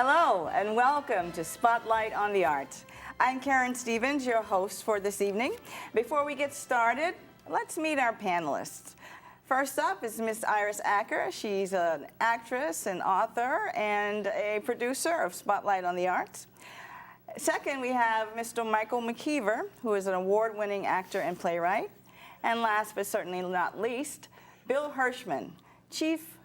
Hello and welcome to Spotlight on the Arts. I'm Karen Stevens, your host for this evening. Before we get started, let's meet our panelists. First up is Miss Iris Acker. She's an actress, an author, and a producer of Spotlight on the Arts. Second, we have Mr. Michael McKeever, who is an award-winning actor and playwright. And last but certainly not least, Bill Hirschman, chief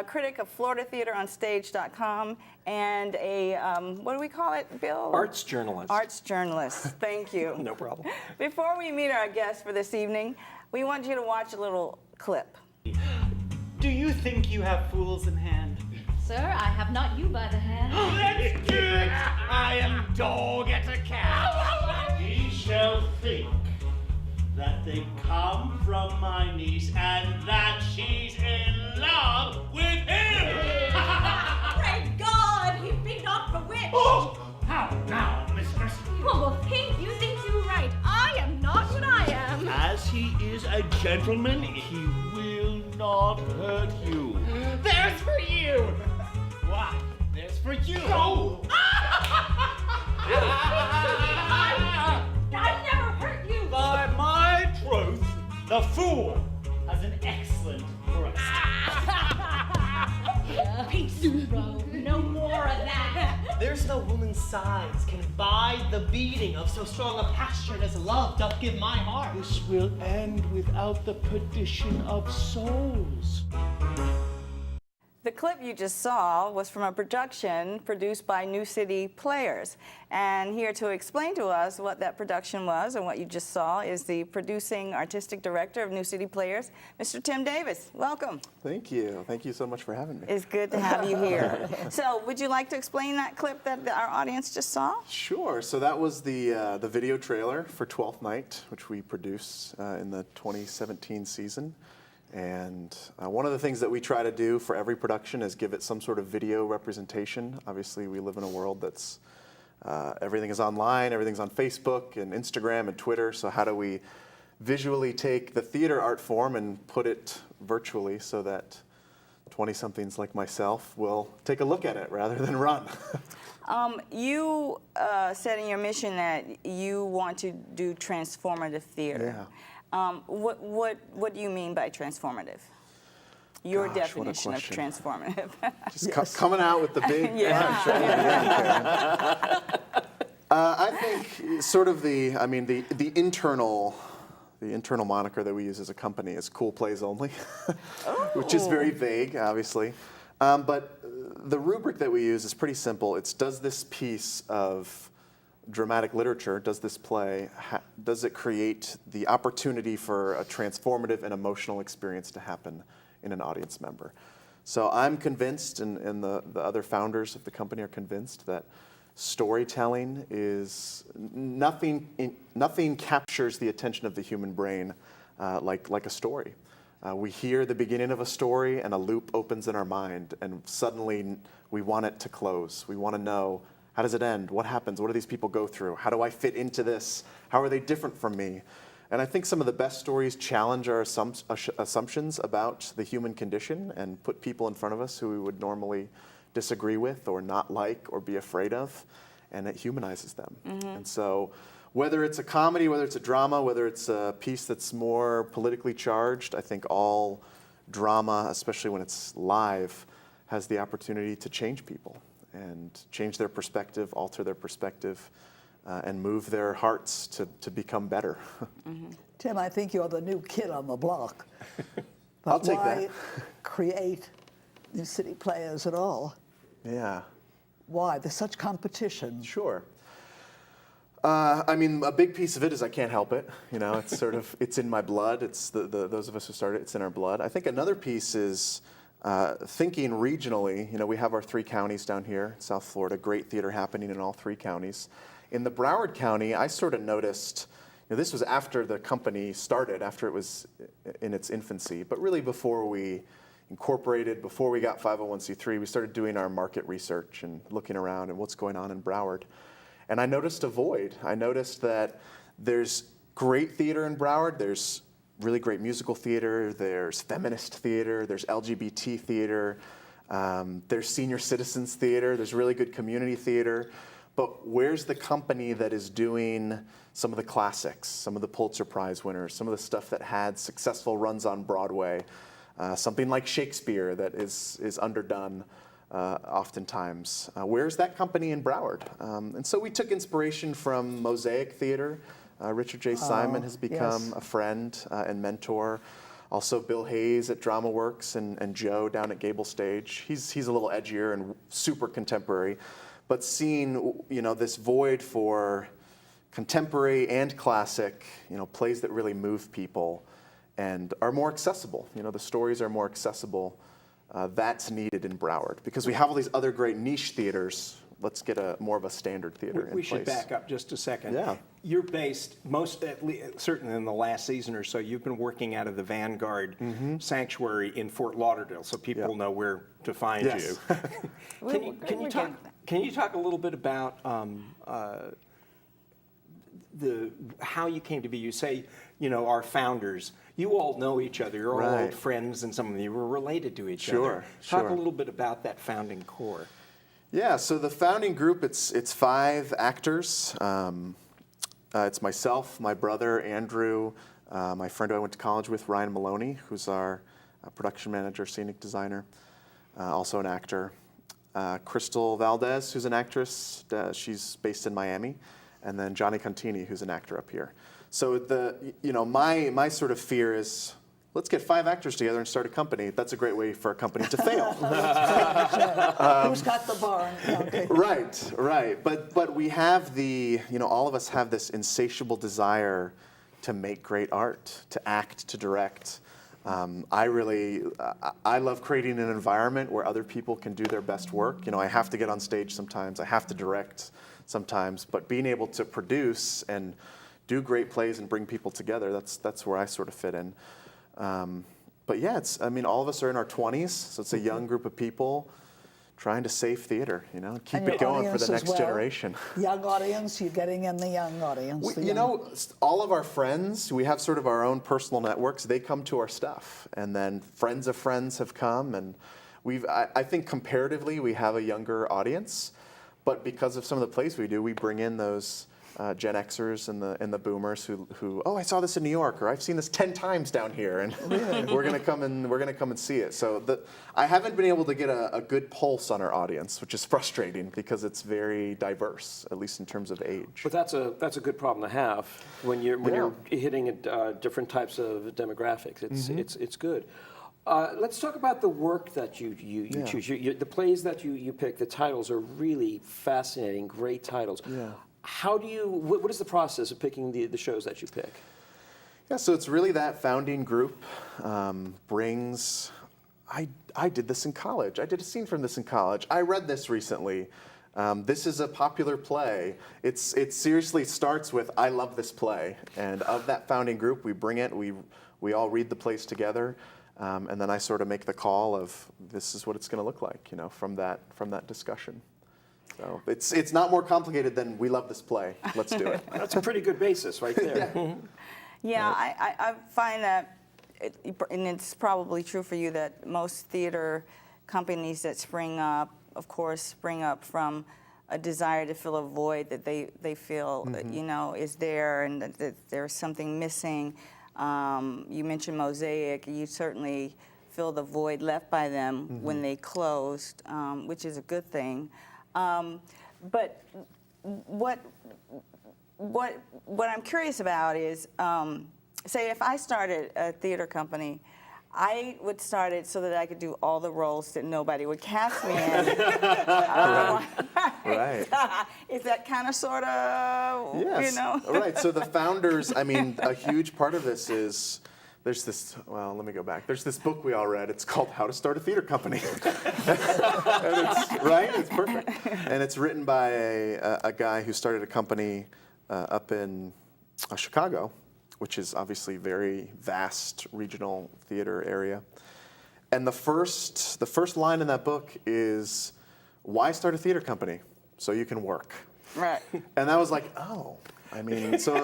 critic of FloridaTheaterOnStage.com and a, what do we call it, Bill? Arts journalist. Arts journalist, thank you. No problem. Before we meet our guest for this evening, we want you to watch a little clip. Do you think you have fools in hand? Sir, I have not you by the hand. Let's do it! I am dog at a cat. He shall think that they come from my niece and that she's in love with him! Pray God, he be not bewitched. Oh! How now, mistress? Well, Pink, you think you right. I am not what I am. As he is a gentleman, he will not hurt you. There's for you! What? There's for you! Oh! I never hurt you. By my troth, the fool has an excellent breast. Peace, bro. No more of that. There's no woman's sighs can bide the beating of so strong a passion as love doth give my heart. This will end without the perdition of souls. The clip you just saw was from a production produced by New City Players. And here to explain to us what that production was and what you just saw is the producing artistic director of New City Players, Mr. Tim Davis. Welcome. Thank you. Thank you so much for having me. It's good to have you here. So would you like to explain that clip that our audience just saw? Sure. So that was the video trailer for Twelfth Night, which we produced in the 2017 season. And one of the things that we try to do for every production is give it some sort of video representation. Obviously, we live in a world that's everything is online, everything's on Facebook and Instagram and Twitter. So how do we visually take the theater art form and put it virtually so that 20-somethings like myself will take a look at it rather than run? You said in your mission that you want to do transformative theater. Yeah. What do you mean by transformative? Your Gosh, definition of transformative. Just coming out with the big I think sort of the internal moniker that we use as a company is Cool Plays Only, which is very vague, obviously. But the rubric that we use is pretty simple. It's, does this piece of dramatic literature, does this play, does it create the opportunity for a transformative and emotional experience to happen in an audience member? So I'm convinced, and the other founders of the company are convinced, that storytelling is nothing captures the attention of the human brain like a story. We hear the beginning of a story and a loop opens in our mind, and suddenly we want it to close. We want to know, how does it end? What happens? What do these people go through? How do I fit into this? How are they different from me? And I think some of the best stories challenge our assumptions about the human condition and put people in front of us who we would normally disagree with or not like or be afraid of, and it humanizes them. Mm-hmm. And so whether it's a comedy, whether it's a drama, whether it's a piece that's more politically charged, I think all drama, especially when it's live, has the opportunity to change people and change their perspective, alter their perspective, and move their hearts to become better. Mm-hmm. Tim, I think you're the new kid on the block. But I'll take why that. create New City Players at all? Yeah. Why? There's such competition. Sure. I mean, a big piece of it is I can't help it. You know, it's sort of, it's in my blood. It's those of us who started, it's in our blood. I think another piece is thinking regionally. You know, we have our 3 counties down here, South Florida, great theater happening in all 3 counties. In the Broward County, I sort of noticed, you know, this was after the company started, after it was in its infancy, but really before we incorporated, before we got 501c3, we started doing our market research and looking around and what's going on in Broward. And I noticed a void. I noticed that there's great theater in Broward. There's really great musical theater. There's feminist theater. There's LGBT theater. There's senior citizens theater. There's really good community theater. But where's the company that is doing some of the classics, some of the Pulitzer Prize winners, some of the stuff that had successful runs on Broadway, something like Shakespeare that is underdone oftentimes. Where's that company in Broward? And so we took inspiration from Mosaic Theater. Richard J. Simon has become yes. a friend and mentor. Also Bill Hayes at DramaWorks and Joe down at Gable Stage. He's a little edgier and super contemporary. But seeing, this void for contemporary and classic, plays that really move people and are more accessible. The stories are more accessible. That's needed in Broward because we have all these other great niche theaters. Let's get more of a standard theater in place. We should back up just a second. Yeah. You're based, certainly in the last season or so, you've been working out of the Vanguard Sanctuary in Fort Lauderdale, so people know where to find Yes. you. Can you talk a little bit about how you came to be? You say, our founders. You all know each other. You're all Right. old friends, and some of you were related to each Sure, other. Talk sure. a little bit about that founding core. Yeah, so the founding group, it's 5 actors. It's myself, my brother, Andrew, my friend who I went to college with, Ryan Maloney, who's our production manager, scenic designer, also an actor. Crystal Valdez, who's an actress, she's based in Miami, and then Johnny Contini, who's an actor up here. So my sort of fear is, let's get 5 actors together and start a company. That's a great way for a company to fail. Who's got the barn? Okay. Right. But we have all of us have this insatiable desire to make great art, to act, to direct. I love creating an environment where other people can do their best work. I have to get on stage sometimes. I have to direct sometimes. But being able to produce and do great plays and bring people together, that's where I sort of fit in. But yeah, all of us are in our 20s, so it's a young group of people trying to save theater, keep And your it going for audience the as next well? generation. Young audience, you're getting in the young audience. the young- All of our friends, we have sort of our own personal networks. They come to our stuff, and then friends of friends have come, and I think comparatively we have a younger audience, but because of some of the plays we do, we bring in those Gen Xers and the boomers who I saw this in New York, or I've seen this 10 times down here, and we're gonna come and see it. So I haven't been able to get a good pulse on our audience, which is frustrating because it's very diverse, at least in terms of age. But that's a good problem to have when you're hitting different types of demographics. It's good. Let's talk about the work that you choose. The plays that you pick. The titles are really fascinating, great titles. Yeah. What is the process of picking the shows that you pick? Yeah, so it's really that founding group brings. I did this in college. I did a scene from this in college. I read this recently. This is a popular play. It seriously starts with I love this play, and of that founding group, we bring it. We all read the plays together, and then I sort of make the call of this is what it's going to look like, from that discussion. So it's not more complicated than we love this play. Let's do it. That's a pretty good basis right there. Yeah, I find that, and it's probably true for you, that most theater companies that spring up, of course, spring up from a desire to fill a void that they feel is there, and that there's something missing. You mentioned Mosaic. You certainly fill the void left by them when they closed, which is a good thing. But what I'm curious about is, say if I started a theater company, I would start it so that I could do all the roles that nobody would cast me in. Right. Is that kind of sort of, Yes. Right. So the founders, a huge part of this is there's this, let me go back. There's this book we all read. It's called How to Start a Theater Company. It's perfect. And it's written by a guy who started a company up in Chicago, which is obviously very vast regional theater area. And the first line in that book is, why start a theater company? So you can work. Right. And I was like, oh, I mean, so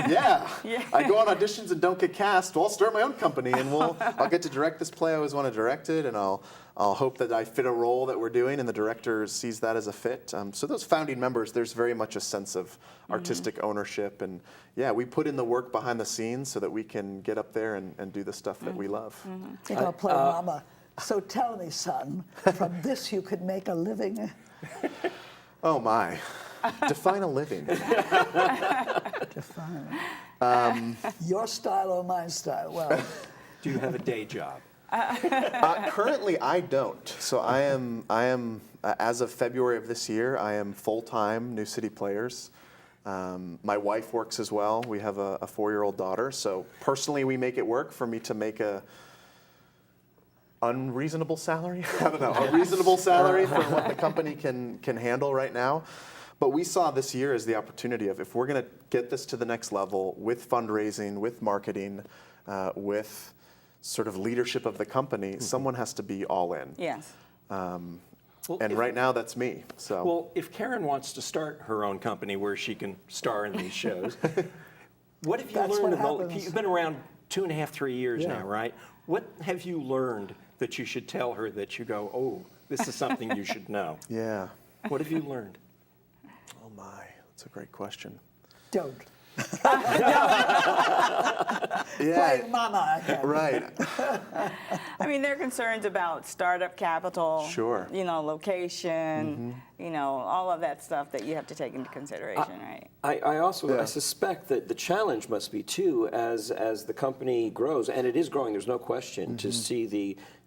yeah. I go on auditions and don't get cast. Well, I'll start my own company, and I'll get to direct this play I always want to direct it, and I'll hope that I fit a role that we're doing, and the director sees that as a fit. So those founding members, there's very much a sense of artistic ownership, and yeah, we put in the work behind the scenes so that we can get up there and do the stuff that we love. You're going to play Mama. So tell me, son, from this you could make a living? Oh my. Define a living. Define. Your style or my style? Well, Do you have a day job? Currently, I don't. So I am as of February of this year, I am full-time New City Players. My wife works as well. We have a 4-year-old daughter. So personally, we make it work for me to make a unreasonable salary. I don't know, a reasonable salary for what the company can handle right now. But we saw this year as the opportunity of, if we're going to get this to the next level with fundraising, with marketing, with sort of leadership of the company, someone has to be all in. Yes. And right now, that's me. So. Well, if Karen wants to start her own company where she can star in these shows, what have you That's learned? what happens. You've been around 2.5, 3 years Yeah. now, right? What have you learned that you should tell her that you go, oh, this is something you should know? Yeah. What have you learned? Oh my, that's a great question. don't. Yeah. Play Mama again. Right. I mean, there are concerns about startup capital. Sure. Location, all of that stuff that you have to take into consideration, right? I also Yeah. I suspect that the challenge must be too, as the company grows, and it is growing. There's no question to see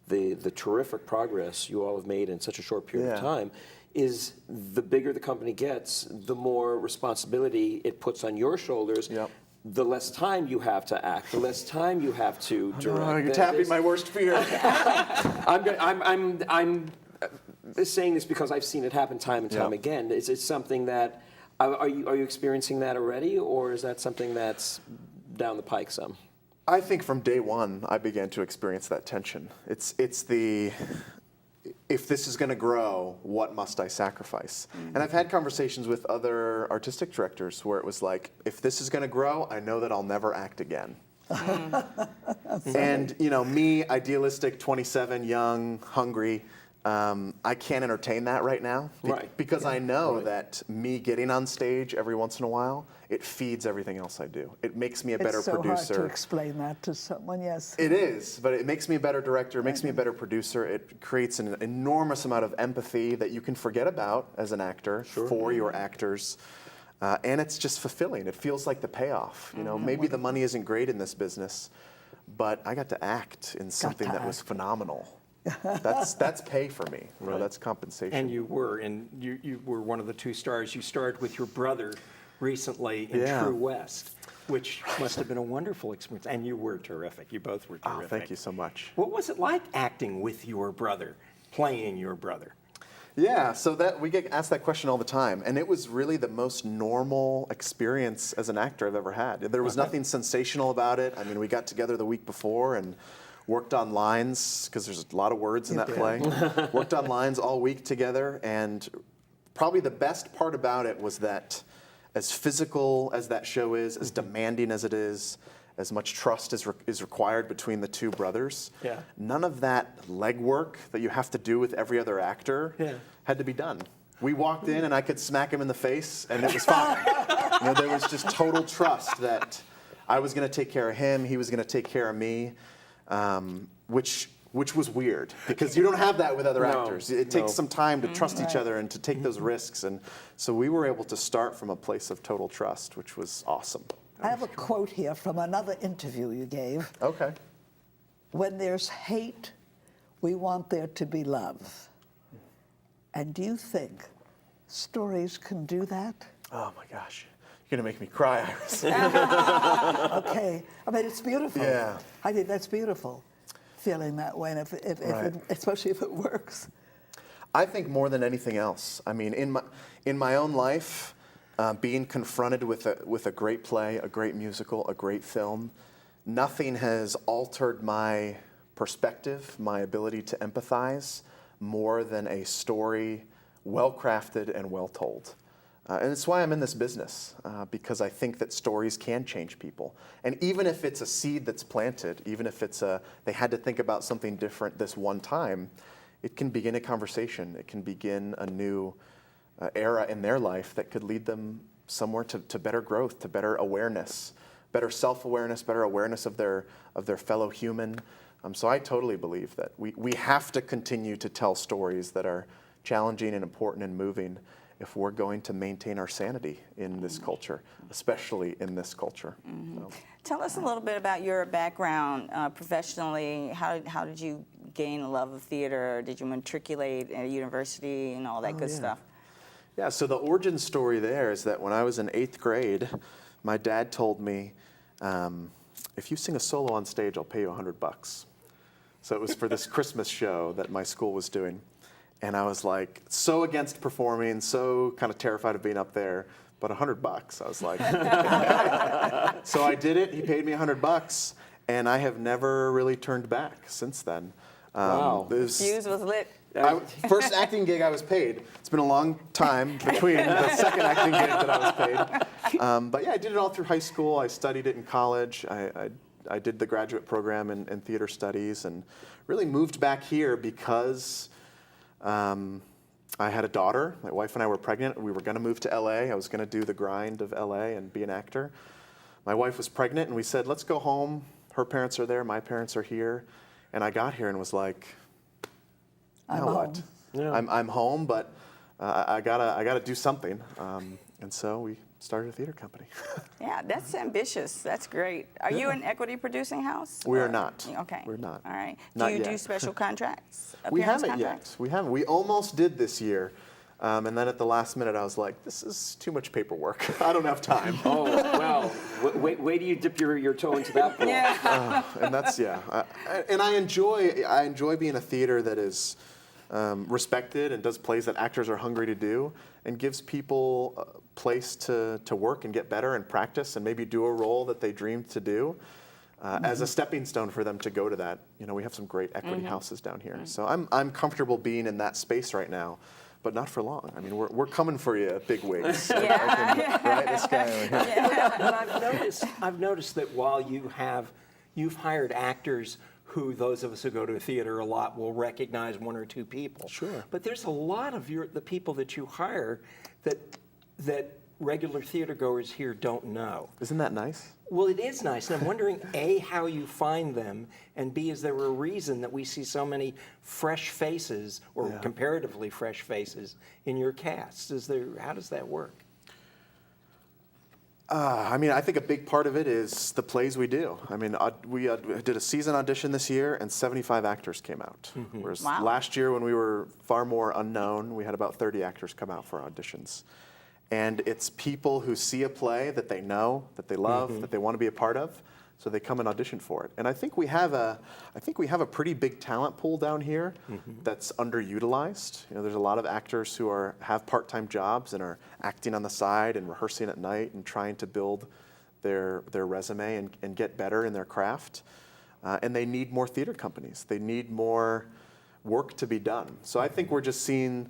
the terrific progress you all have made in such a short period of Yeah. time. Is the bigger the company gets, the more responsibility it puts on your shoulders. Yep. The less time you have to act, the less time you have to direct. Oh, you're There- tapping there's- my worst fear. I'm saying this because I've seen it happen time and time Yeah. again. Is it something that are you experiencing that already, or is that something that's down the pike some? I think from day one, I began to experience that tension. It's the, if this is going to grow, what must I sacrifice? And I've had conversations with other artistic directors where it was like, if this is going to grow, I know that I'll never act again. And me, idealistic, 27, young, hungry, I can't entertain that right now. Right. Because I know that me getting on stage every once in a while, it feeds everything else I do. It makes me a better It's so producer. hard to explain that to someone, yes. It is, but it makes me a better director, it makes me a better producer. It creates an enormous amount of empathy that you can forget about as an actor for your actors. And it's just fulfilling. It feels like the payoff. Maybe the money isn't great in this business, but I got to act in something that was phenomenal. That's pay for me. That's compensation. And you were one of the 2 stars. You starred with your brother recently in Yeah. True West, which must have been a wonderful experience. And you were terrific. You both were terrific. Oh, thank you so much. What was it like acting with your brother, playing your brother? Yeah, so that we get asked that question all the time, and it was really the most normal experience as an actor I've ever had. There was nothing sensational about it. I mean, we got together the week before and worked on lines, because there's a lot of words in that play. Worked on lines all week together, and probably the best part about it was that as physical as that show is, as demanding as it is, as much trust is required between the 2 brothers, none of that legwork that you have to do with every other actor had to be done. We walked in and I could smack him in the face and it was fine. There was just total trust that I was going to take care of him, he was going to take care of me, which was weird because you don't have that with other actors. It takes some time to trust each other and to take those risks. And so we were able to start from a place of total trust, which was awesome. I have a quote here from another interview you gave. Okay. When there's hate, we want there to be love. And do you think stories can do that? Oh my gosh. You're going to make me cry, Iris. Okay. I mean, it's beautiful. Yeah. I think that's beautiful, feeling that way, and especially if it works. I think more than anything else. I mean, in my own life, being confronted with a great play, a great musical, a great film, nothing has altered my perspective, my ability to empathize more than a story well crafted and well told. And it's why I'm in this business, because I think that stories can change people. And even if it's a seed that's planted, even if they had to think about something different this one time, it can begin a conversation. It can begin a new era in their life that could lead them somewhere to better growth, to better awareness, better self-awareness, better awareness of their fellow human. So I totally believe that we have to continue to tell stories that are challenging and important and moving if we're going to maintain our sanity in this culture, especially in this culture. So. Tell us a little bit about your background professionally. How did you gain a love of theater? Did you matriculate at a university and all that good stuff? Yeah, so the origin story there is that when I was in 8th grade, my dad told me, if you sing a solo on stage, I'll pay you $100. So it was for this Christmas show that my school was doing. And I was like, so against performing, so kind of terrified of being up there, but $100. I was like, so I did it. He paid me $100, and I have never really turned back since then. Wow. Fuse was lit. First acting gig I was paid. It's been a long time between the second acting gig that I was paid. But yeah, I did it all through high school. I studied it in college. I did the graduate program in theater studies and really moved back here because I had a daughter. My wife and I were pregnant. We were going to move to LA. I was going to do the grind of LA and be an actor. My wife was pregnant, and we said, let's go home. Her parents are there. My parents are here. And I got here and was like, now what? Yeah. I'm home, but I gotta do something. And so we started a theater company. Yeah, that's ambitious. That's great. Are you an equity producing house? We are Or- not. Okay. We're not. All right. Not do you do yet. special contracts? We appearance haven't contracts? yet. We haven't. We almost did this year. And then at the last minute, I was like, this is too much paperwork. I don't have time. Oh, well, wait till you dip your toe into that pool. Yeah. And that's, yeah. And I enjoy being a theater that is respected and does plays that actors are hungry to do and gives people a place to work and get better and practice and maybe do a role that they dreamed to do as a stepping stone for them to go to that. You know, we have some great equity houses down here. So I'm comfortable being in that space right now. But not for long. I mean, we're coming for you, big wigs. So right, this guy over here. But I've noticed that while you've hired actors who those of us who go to a theater a lot will recognize one or two people. Sure. But there's a lot of the people that you hire that regular theater goers here don't know. Isn't that nice? Well, it is nice, and I'm wondering, A, how you find them, and B, is there a reason that we see so many fresh faces, or comparatively fresh faces, in your cast? How does that work? I mean, I think a big part of it is the plays we do. I mean, we did a season audition this year, and 75 actors came out. Whereas last year, when we were far more unknown, we had about 30 actors come out for auditions. And it's people who see a play that they know, that they love, that they want to be a part of, so they come and audition for it. And I think we have a pretty big talent pool down here that's underutilized. You know, there's a lot of actors who have part-time jobs and are acting on the side and rehearsing at night and trying to build their resume and get better in their craft. And they need more theater companies. They need more work to be done. So I think we're just seeing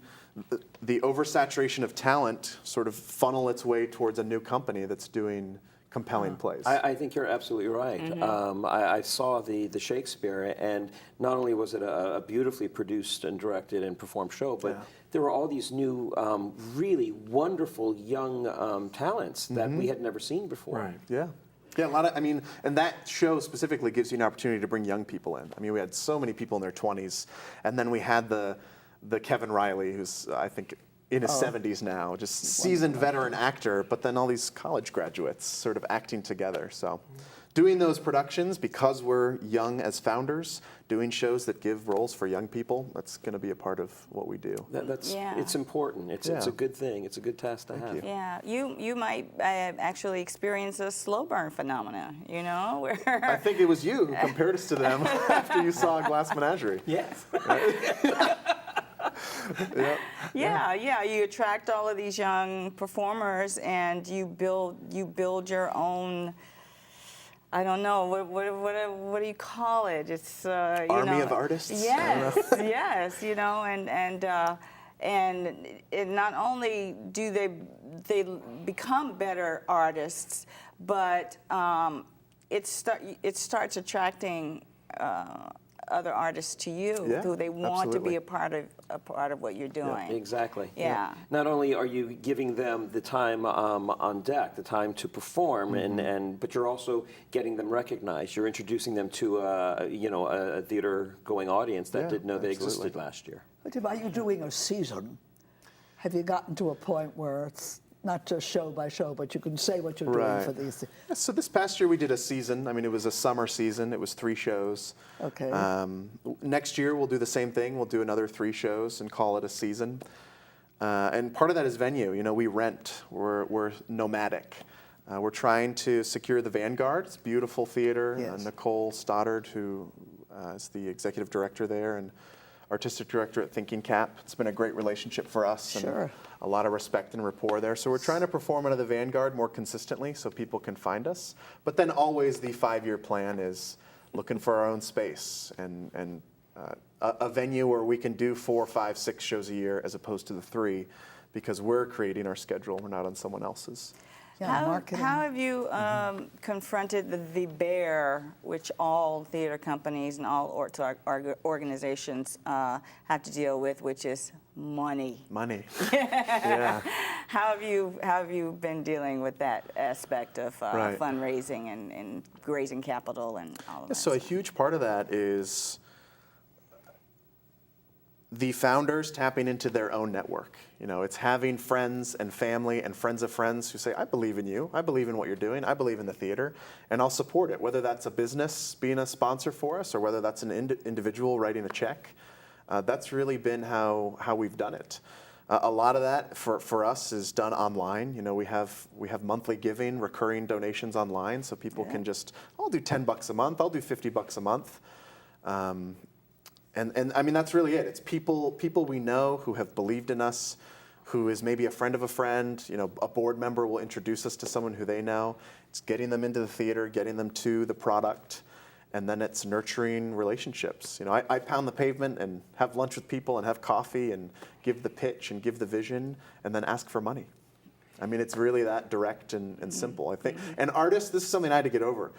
the oversaturation of talent sort of funnel its way towards a new company that's doing compelling plays. I think you're absolutely right. I saw the Shakespeare, and not only was it a beautifully produced and directed and performed show, but there were all these new, really wonderful young talents that we had never seen before. Right. Yeah. Yeah, and that show specifically gives you an opportunity to bring young people in. I mean, we had so many people in their 20s, and then we had the Kevin Riley, who's, I think, in his 70s now, just seasoned veteran actor, but then all these college graduates sort of acting together. So doing those productions, because we're young as founders, doing shows that give roles for young people, that's going to be a part of what we do. It's important. It's a good thing. It's a good task to have. Yeah, you might actually experience a slow burn phenomena, you know? Where I think it was you who compared us to them after you saw Glass Menagerie. Yes. Yeah, you attract all of these young performers and you build your own, I don't know, what do you call it? It's Army of artists? Yes, yes, you know, and not only do they become better artists, but it starts attracting other artists to you, Yeah, who they want to be absolutely. a part of what you're doing. Exactly. Yeah. Not only are you giving them the time on deck, the time to perform, but you're also getting them recognized. You're introducing them to a theater-going audience that Yeah, didn't know they absolutely. existed last year. But are you doing a season? Have you gotten to a point where it's not just show by show, but you can say what you're doing Right. for these? Yeah, so this past year we did a season. I mean, it was a summer season. It was 3 shows. Okay. Next year we'll do the same thing. We'll do another 3 shows and call it a season. And part of that is venue. You know, we rent. We're nomadic. We're trying to secure the Vanguard. It's beautiful theater. Yes. Nicole Stoddard, who is the executive director there and artistic director at Thinking Cap. It's been a great relationship for us. Sure. And a lot of respect and rapport there. So we're trying to perform under the Vanguard more consistently so people can find us. But then always the 5-year plan is looking for our own space and a venue where we can do 4, 5, 6 shows a year as opposed to the 3, because we're creating our schedule. We're not on someone else's. Yeah, marketing. How have you confronted the bear, which all theater companies and all organizations have to deal with, which is money? Money. Yeah. How have you been dealing with that aspect of Right. fundraising and raising capital and all of that? So a huge part of that is the founders tapping into their own network. You know, it's having friends and family and friends of friends who say, I believe in you, I believe in what you're doing, I believe in the theater, and I'll support it, whether that's a business being a sponsor for us or whether that's an individual writing a check. That's really been how we've done it. A lot of that for us is done online. You know, we have monthly giving, recurring donations online, so people can just, I'll do $10 a month, I'll do $50 a month. And I mean, that's really it. It's people we know who have believed in us, who is maybe a friend of a friend. You know, a board member will introduce us to someone who they know. It's getting them into the theater, getting them to the product, and then it's nurturing relationships. You know, I pound the pavement and have lunch with people and have coffee and give the pitch and give the vision and then ask for money. I mean, it's really that direct and simple, I think. And artists, this is something I had to get over.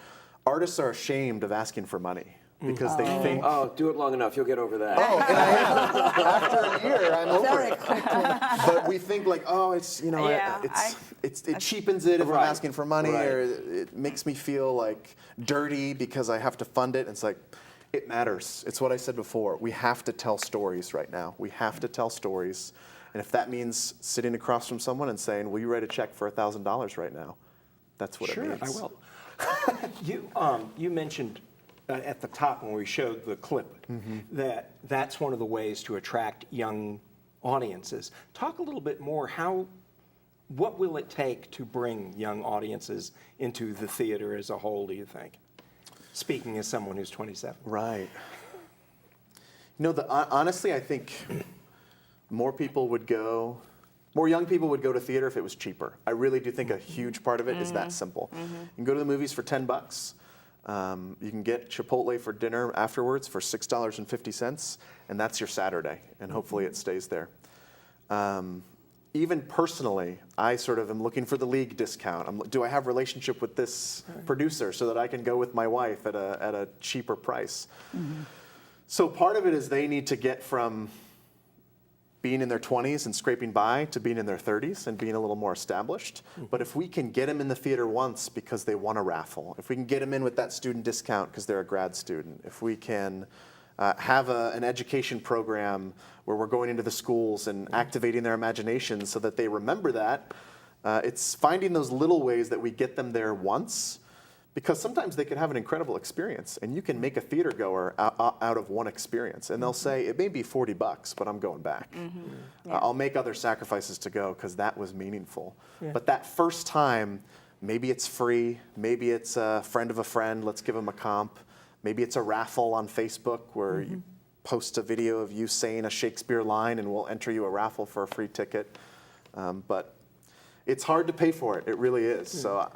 Artists are ashamed of asking for money. Because they think, Oh, do it long enough, you'll get over that. oh, and I am. After a year, I'm over Very it. quickly. But we think like, oh, it's, you know, Yeah, it cheapens it if Right. I'm asking for money, Right. or it makes me feel like dirty because I have to fund it. And it's like, it matters. It's what I said before. We have to tell stories right now. We have to tell stories. And if that means sitting across from someone and saying, will you write a check for $1,000 right now? That's what Sure, it means. I will. You mentioned at the top when we showed the clip that's one of the ways to attract young audiences. Talk a little bit more. What will it take to bring young audiences into the theater as a whole, do you think? Speaking as someone who's 27. Right. You know, honestly, I think more young people would go to theater if it was cheaper. I really do think a huge part of it is that simple. You can go to the movies for $10. You can get Chipotle for dinner afterwards for $6.50, and that's your Saturday, and hopefully it stays there. Even personally, I sort of am looking for the league discount. Do I have a relationship with this producer so that I can go with my wife at a cheaper price? So part of it is they need to get from being in their 20s and scraping by to being in their 30s and being a little more established. But if we can get them in the theater once because they won a raffle, if we can get them in with that student discount because they're a grad student, if we can have an education program where we're going into the schools and activating their imaginations so that they remember that, it's finding those little ways that we get them there once, because sometimes they can have an incredible experience, and you can make a theater goer out of one experience, and they'll say, it may be $40, but I'm going back. I'll make other sacrifices to go because that was meaningful. But that first time, maybe it's free, maybe it's a friend of a friend, let's give them a comp. Maybe it's a raffle on Facebook where you post a video of you saying a Shakespeare line and we'll enter you a raffle for a free ticket. But it's hard to pay for it, it really is. So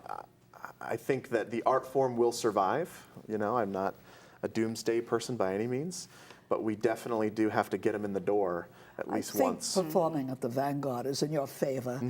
I think that the art form will survive. You know, I'm not a doomsday person by any means, but we definitely do have to get them in the door at least I think once. performing at the Vanguard is in your favor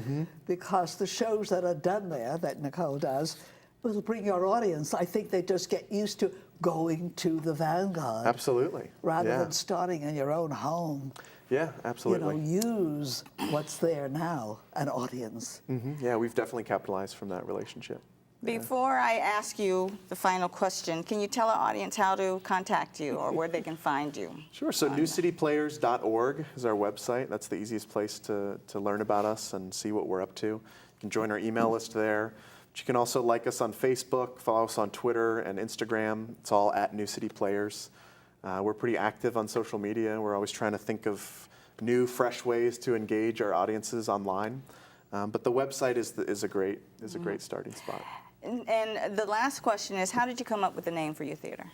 because the shows that are done there, that Nicole does, will bring your audience. I think they just get used to going to the Vanguard. Absolutely. Rather yeah. than starting in your own home. Yeah, absolutely. Use what's there now, an audience. Yeah, we've definitely capitalized from that relationship. Before I ask you the final question, can you tell our audience how to contact you or where they can find you? Sure. So newcityplayers.org is our website. That's the easiest place to learn about us and see what we're up to. You can join our email list there. But you can also like us on Facebook, follow us on Twitter and Instagram. It's all at New City Players. We're pretty active on social media. We're always trying to think of new, fresh ways to engage our audiences online. But the website is a great starting spot. And the last question is, how did you come up with the name for your theater?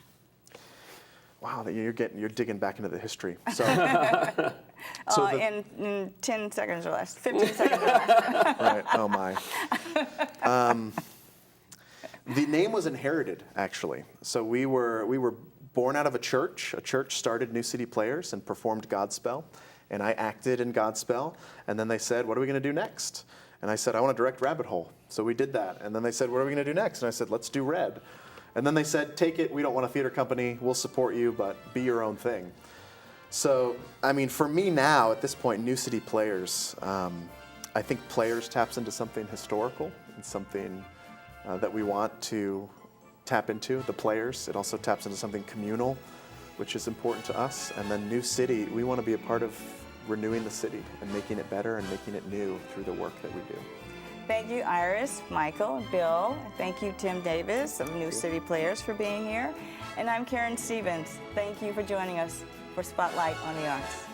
Wow, you're digging back into the history. So, In 10 seconds or less, 15 seconds or less. right. Oh my. The name was inherited, actually. So we were born out of a church. A church started New City Players and performed Godspell, and I acted in Godspell. And then they said, "What are we going to do next?" And I said, "I want to direct Rabbit Hole." So we did that. And then they said, "What are we going to do next?" And I said, "Let's do Red." And then they said, "Take it. We don't want a theater company. We'll support you, but be your own thing." So, I mean, for me now, at this point, New City Players, I think Players taps into something historical and something that we want to tap into, the Players. It also taps into something communal, which is important to us. And then New City, we want to be a part of renewing the city and making it better and making it new through the work that we do. Thank you, Iris, Michael, Bill. Thank you, Tim Davis of New City Players for being here. And I'm Karen Stevens. Thank you for joining us for Spotlight on the Arts.